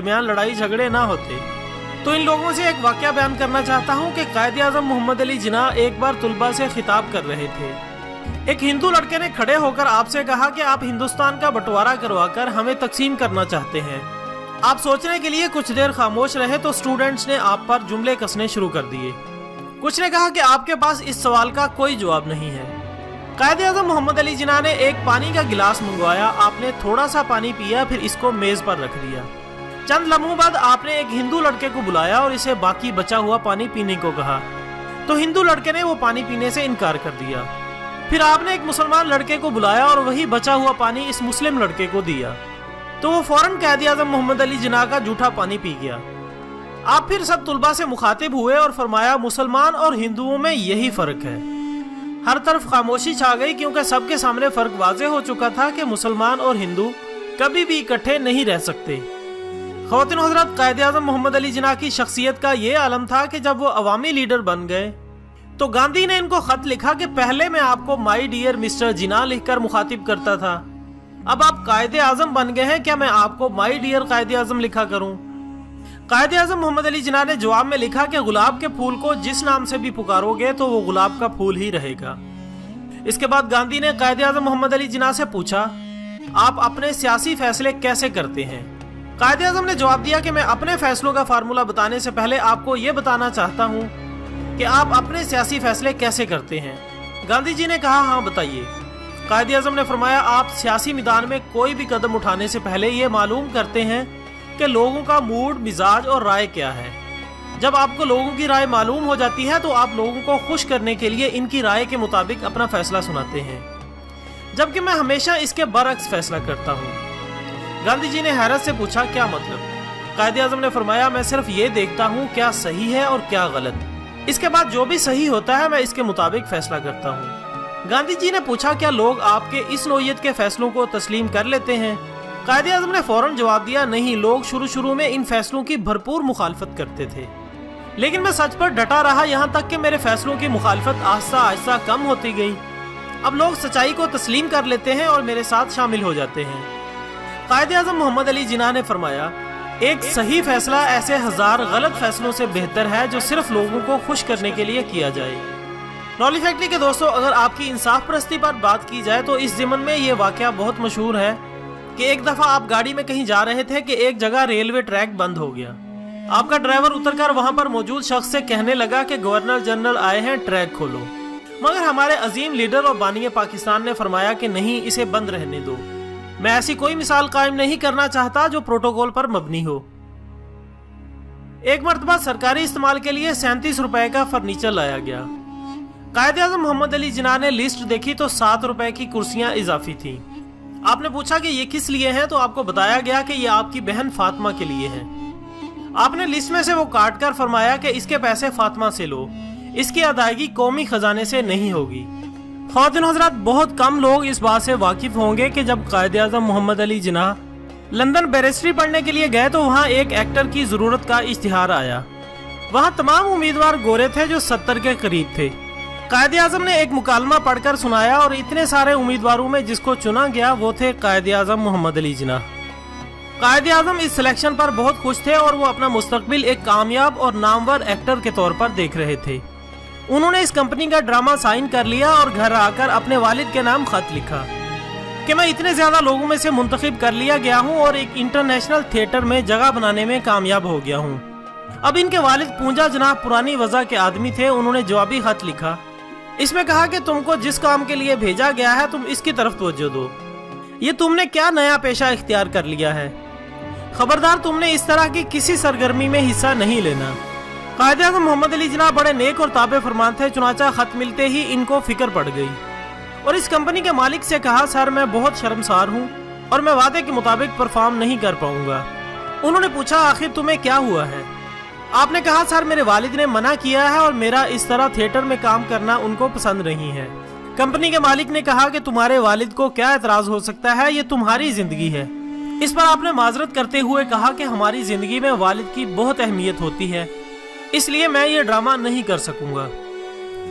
दरमियान लड़ाई झगड़े ना होते। तो इन लोगों से एक वाकया बयान करना चाहता हूँ कि कायदे आज़म मोहम्मद अली जिन्ना एक बार तुलबा से खिताब कर रहे थे। एक हिंदू लड़के ने खड़े होकर आपसे कहा कि आप हिंदुस्तान का बंटवारा करवाकर हमें तकसीम करना चाहते हैं। आप सोचने के लिए कुछ देर खामोश रहे तो स्टूडेंट्स ने आप पर जुमले कसने शुरू कर दिए। कुछ ने कहा कि आपके पास इस सवाल का कोई जवाब नहीं है। कायदे आज़म मोहम्मद अली जिन्ना ने एक पानी का गिलास मंगवाया, आपने थोड़ा सा पानी पिया, फिर इसको मेज पर रख दिया। चंद लम्हों बाद आपने एक हिंदू लड़के को बुलाया और इसे बाकी बचा हुआ पानी पीने को कहा, तो हिंदू लड़के ने वो पानी पीने से इनकार कर दिया। फिर आपने एक मुसलमान लड़के को बुलाया और वही बचा हुआ पानी इस मुस्लिम लड़के को दिया, तो वो फौरन कायदे आज़म मोहम्मद अली जिन्ना का जूठा पानी पी गया। आप फिर सब तुलबा से मुखातिब हुए और फरमाया, मुसलमान और हिंदुओं में यही फर्क है। हर तरफ खामोशी छा गई, क्योंकि सबके सामने फर्क वाज़े हो चुका था कि मुसलमान और हिंदू कभी भी इकट्ठे नहीं रह सकते। ख़वातीन व हज़रात, कायदे आज़म मोहम्मद अली जिन्ना की शख्सियत का ये आलम था कि जब वो अवामी लीडर बन गए तो गांधी ने इनको खत लिखा कि पहले मैं आपको माई डियर मिस्टर जिन्ना लिखकर मुखातिब करता था, अब आप कायदे आज़म बन गए हैं, क्या मैं आपको माई डियर कायदे आज़म लिखा करूं? कायदे आज़म मोहम्मद अली जिन्ना ने जवाब में लिखा कि गुलाब के फूल को जिस नाम से भी पुकारोगे तो वो गुलाब का फूल ही रहेगा। इसके बाद गांधी ने कायदे आज़म मोहम्मद अली जिन्ना से पूछा, आप अपने सियासी फैसले कैसे करते हैं? कायदे आज़म ने जवाब दिया कि मैं अपने फैसलों का फार्मूला बताने से पहले आपको ये बताना चाहता हूँ कि आप अपने सियासी फैसले कैसे करते हैं। गांधी जी ने कहा, हाँ बताइए। कायदे आज़म ने फरमाया, आप सियासी मैदान में कोई भी कदम उठाने से पहले ये मालूम करते हैं कि लोगों का मूड, मिजाज और राय क्या है। जब आपको लोगों की राय मालूम हो जाती है तो आप लोगों को खुश करने के लिए इनकी राय के मुताबिक अपना फैसला सुनाते हैं, जबकि मैं हमेशा इसके बरअक्स फैसला करता हूँ। गांधी जी ने हैरत से पूछा, क्या मतलब? कायदे आज़म ने फरमाया, मैं सिर्फ ये देखता हूँ क्या सही है और क्या गलत, इसके बाद जो भी सही होता है मैं इसके मुताबिक फैसला करता हूँ। गांधी जी ने पूछा, क्या लोग आपके इस नौइयत के फैसलों को तस्लीम कर लेते हैं? कायदे आज़म ने फौरन जवाब दिया, नहीं, लोग शुरू में इन फैसलों की भरपूर मुखालफत करते थे, लेकिन मैं सच पर डटा रहा, यहाँ तक कि मेरे फैसलों की मुखालफत आहिस्ता आहिस्ता कम होती गई। अब लोग सच्चाई को तस्लीम कर लेते हैं और मेरे साथ शामिल हो जाते हैं। कायदे आज़म मोहम्मद अली जिन्ना ने फरमाया, एक सही फैसला ऐसे हजार गलत फैसलों से बेहतर है जो सिर्फ लोगों को खुश करने के लिए किया जाए। नॉली फैक्ट्री के दोस्तों, अगर आपकी इंसाफ परस्ती पर बात की जाए तो इस ज़िमन में ये वाकया बहुत मशहूर है कि एक दफ़ा आप गाड़ी में कहीं जा रहे थे कि एक जगह रेलवे ट्रैक बंद हो गया। आपका ड्राइवर उतरकर वहां पर मौजूद शख्स से कहने लगा कि गवर्नर जनरल आए हैं, ट्रैक खोलो। मगर हमारे अजीम लीडर और बानी पाकिस्तान ने फरमाया कि नहीं, इसे बंद रहने दो। मैं ऐसी कोई मिसाल कायम नहीं करना चाहता जो प्रोटोकॉल पर मबनी हो। एक मरतबा सरकारी इस्तेमाल के लिए 37 रुपए का फर्नीचर लाया गया। कायदे आज़म मोहम्मद अली जिन्ना ने लिस्ट देखी तो 7 रुपए की कुर्सियां इजाफी थी। आपने पूछा कि ये किस लिए हैं, तो आपको बताया गया कि ये आपकी बहन फातिमा के लिए है। आपने लिस्ट में से वो काट कर फरमाया कि इसके पैसे फातिमा से लो, इसकी अदायगी कौमी खजाने से नहीं होगी। ख़वातीन हज़रात, बहुत कम लोग इस बात से वाकिफ होंगे कि जब कायदे आज़म मोहम्मद अली जिन्ना लंदन बैरिस्ट्री पढ़ने के लिए गए तो वहाँ एक एक्टर की ज़रूरत का इश्तिहार आया। वहाँ तमाम उम्मीदवार गोरे थे जो 70 के करीब थे। कायदे आज़म ने एक मुकालमा पढ़कर सुनाया और इतने सारे उम्मीदवारों में जिसको चुना गया वो थे कायदे आज़म मोहम्मद अली जिन्ना। कायदे आज़म इस सिलेक्शन पर बहुत खुश थे और वो अपना मुस्तकबिल एक कामयाब और नामवर एक्टर के तौर पर देख रहे थे। उन्होंने इस कंपनी का ड्रामा साइन कर लिया और घर आकर अपने वालिद के नाम खत लिखा कि मैं इतने ज्यादा लोगों में से मुंतखब कर लिया गया हूँ और एक इंटरनेशनल थिएटर में जगह बनाने में कामयाब हो गया हूँ। अब इनके वालिद पूंजा जनाब पुरानी वजह के आदमी थे। उन्होंने जवाबी खत लिखा, इसमें कहा कि तुमको जिस काम के लिए भेजा गया है तुम इसकी तरफ तवज्जो दो। ये तुमने क्या नया पेशा इख्तियार कर लिया है, खबरदार तुमने इस तरह की किसी सरगर्मी में हिस्सा नहीं लेना। कायदे आज़म मोहम्मद अली जिन्ना बड़े नेक और ताबे फरमान थे, चुनाचा खत मिलते ही इनको फिक्र पड़ गई और इस कंपनी के मालिक से कहा, सर मैं बहुत शर्मसार हूँ और मैं वादे के मुताबिक परफॉर्म नहीं कर पाऊंगा। उन्होंने पूछा, आखिर तुम्हें क्या हुआ है? आपने कहा, सर मेरे वालिद ने मना किया है और मेरा इस तरह थिएटर में काम करना उनको पसंद नहीं है। कंपनी के मालिक ने कहा कि तुम्हारे वालिद को क्या एतराज हो सकता है, ये तुम्हारी जिंदगी है। इस पर आपने माजरत करते हुए कहा कि हमारी जिंदगी में वालिद की बहुत अहमियत होती है, इसलिए मैं ये ड्रामा नहीं कर सकूंगा।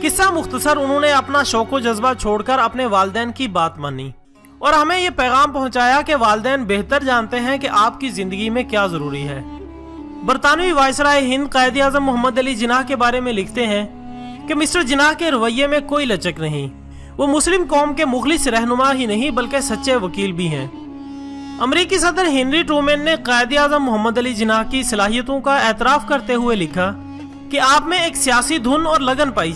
किस्सा मुख्तसर, उन्होंने अपना शौक व जज्बा छोड़कर अपने वालिदैन की बात मानी اور ہمیں یہ پیغام پہنچایا کہ والدین بہتر جانتے ہیں کہ آپ کی زندگی میں کیا ضروری ہے۔ برطانوی وائسرائے ہند قائد اعظم محمد علی جناح کے بارے میں لکھتے ہیں کہ مسٹر جناح کے رویے میں کوئی لچک نہیں، وہ مسلم قوم کے مخلص رہنما ہی نہیں بلکہ سچے وکیل بھی ہیں۔ امریکی صدر ہنری ٹرومین نے قائد اعظم محمد علی جناح کی صلاحیتوں کا اعتراف کرتے ہوئے لکھا کہ آپ میں ایک سیاسی دھن اور لگن پائی